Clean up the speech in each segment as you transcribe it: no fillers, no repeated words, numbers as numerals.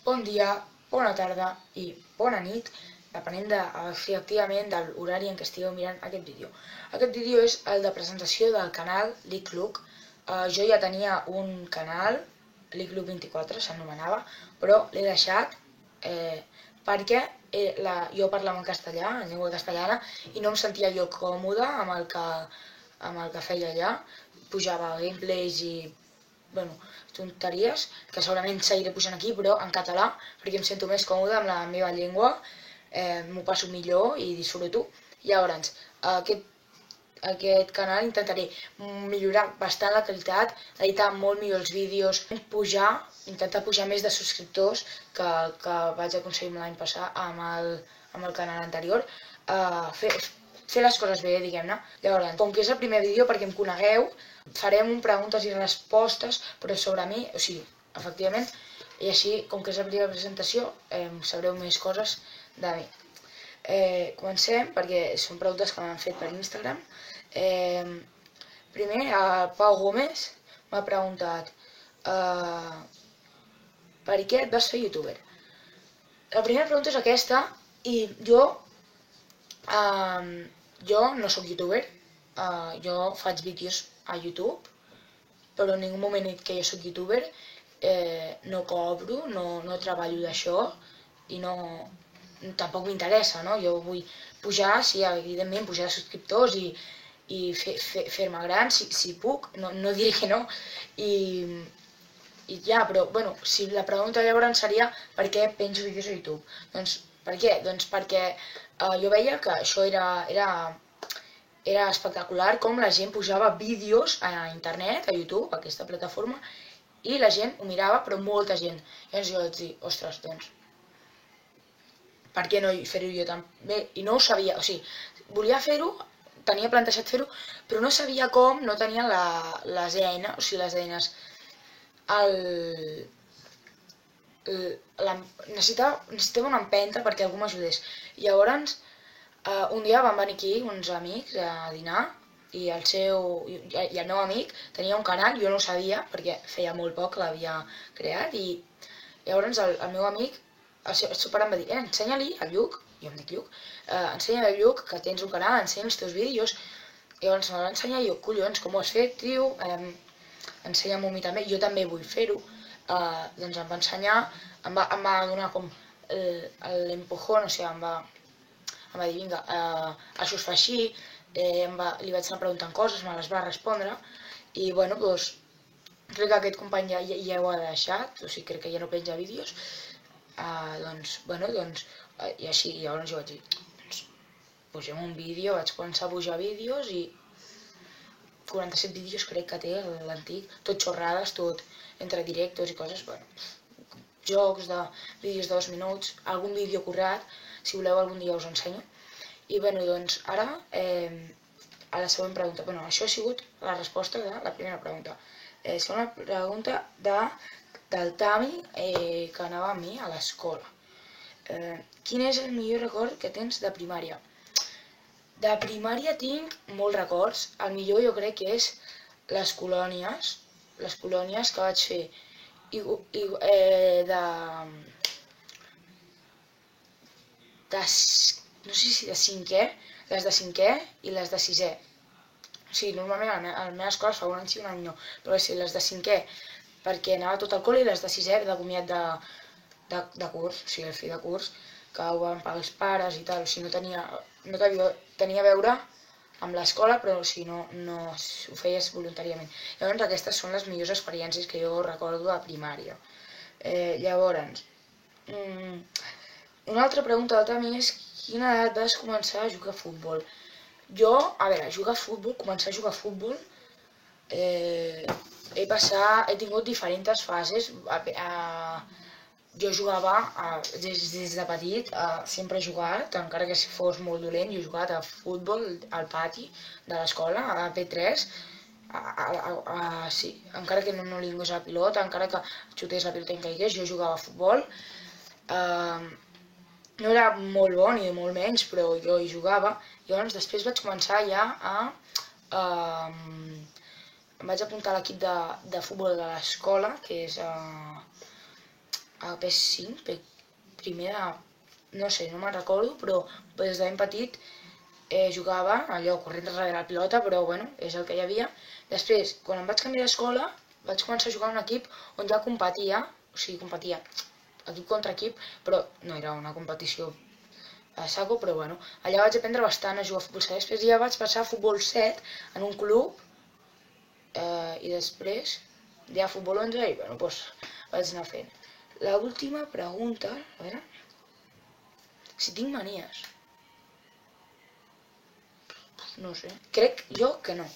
Bon dia, bona tarda i bona nit, depenent efectivament de l'horari en què estigueu mirant aquest vídeo. Aquest vídeo és el de presentació del canal LeakLook. Jo ja tenia un canal, LeakLook24 s'anomenava, però l'he deixat perquè jo parlava en castellà, en llengua castellana, i no em sentia jo còmode amb el que feia allà. Pujava gameplays i tonteries, que segurament seguiré pujant aquí, però en català, perquè em sento més còmode amb la meva llengua, m'ho passo millor i disfruto. Llavors, aquest canal intentaré millorar bastant la qualitat, editar molt millor els vídeos, intentar pujar més de subscriptors que vaig aconseguir l'any passat amb el canal anterior, fer les coses bé, diguem-ne. Llavors, com que és el primer vídeo perquè em conegueu, farem un preguntes i respostes, però sobre mi, o sigui, efectivament, i així, com que és la primera presentació, sabreu més coses de mi. Comencem, perquè són preguntes que m'han fet per Instagram. Primer, el Pau Gómez m'ha preguntat per què et vas fer youtuber? La primera pregunta és aquesta, i jo no sóc youtuber, jo faig vídeos a YouTube, però en ningú moment he dit que jo sóc youtuber, no cobro, no treballo d'això i tampoc m'interessa, no? Jo vull pujar, sí, evidentment, pujar de subscriptors i fer-me gran, si puc, no diré que no, i ja, però, bueno, si la pregunta llavors seria per què penjo vídeos a YouTube? Doncs, per què? Doncs perquè jo veia que això era espectacular, com la gent pujava vídeos a internet, a YouTube, a aquesta plataforma, i la gent ho mirava, però molta gent. Llavors jo vaig dir, ostres, doncs, per què no fer-ho jo també? I no ho sabia, o sigui, volia fer-ho, tenia plantejat fer-ho, però no sabia com, no tenia les eines, o sigui, les eines, necessitava una empenta perquè algú m'ajudés. Llavors, un dia van venir aquí uns amics a dinar i el meu amic tenia un canal, jo no ho sabia perquè feia molt poc que l'havia creat, i llavors el meu amic, el seu pare em va dir, ensenya-li al Lluc, jo em dic Lluc, ensenya-li al Lluc que tens un canal, ensenya els teus vídeos. Llavors me va ensenyar i jo, collons, com ho has fet, tio? Ensenya-m'ho a mi també, jo també vull fer-ho. Doncs em va ensenyar, em va donar com l'empujón, o sigui, em va dir, vinga, això es fa així, li vaig anar preguntant coses, me les va respondre, i bueno, doncs, crec que aquest company ja ho ha deixat, o sigui, crec que ja no penja vídeos, doncs, bueno, doncs, i així, llavors jo vaig dir, doncs, pugem un vídeo, vaig començar a pujar vídeos, i 47 vídeos crec que té l'antic, tot xorrades, tot entre directos i coses, bueno, jocs de vídeos de 2 minuts, algun vídeo currat, si voleu algun dia us ensenyo. I bueno, doncs ara a la següent pregunta. Bueno, això ha sigut la resposta de la primera pregunta. Segona pregunta del Tami, que anava amb mi a l'escola. Quin és el millor record que tens de primària? De primària tinc molts records. El millor jo crec que és les colònies que vaig fer no sé si de cinquè, les de cinquè i les de sisè. O sigui, normalment a la meva escola es fa un any sí, un any no, però les de cinquè perquè anava tot al col·le, i les de sisè de comiat de curs, o sigui, el fi de curs, que ho van pagar els pares i tal, o sigui, tenia a veure amb l'escola, però o sigui, no ho feies voluntàriament. Llavors aquestes són les millors experiències que jo recordo de primària. Llavors, una altra pregunta del Tami és quina edat vas començar a jugar a futbol? Jo, a veure, començar a jugar a futbol, he tingut diferents fases. Jo jugava, des de petit, sempre he jugat, encara que si fos molt dolent, jo he jugat a futbol al pati de l'escola, a P3, sí, encara que no li donés la pilota, encara que xutés la pilota i em caigués, jo jugava a futbol. No era molt bo ni molt menys, però jo hi jugava. Llavors després vaig començar ja em vaig apuntar a l'equip de futbol de l'escola, que és a PS5, primer de... no sé, no me'n recordo, però des de ben petit jugava allò corrent darrere la pilota, però bueno, és el que hi havia. Després, quan em vaig canviar d'escola, vaig començar a jugar en un equip on ja competia, o sigui, competia equip contra equip, però no era una competició a saco, però bueno, allà vaig aprendre bastant a jugar a futbol 7. Després ja vaig passar a futbol 7 en un club i després ja a futbol 11 i bueno, doncs vaig anar fent. L'última pregunta, a veure, si tinc manies. No sé, crec jo que no.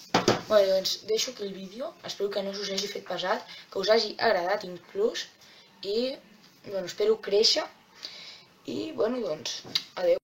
Bé, doncs deixo aquí el vídeo, espero que no us hagi fet pesat, que us hagi agradat inclús i bueno, espero créixer i bueno, doncs, adeu.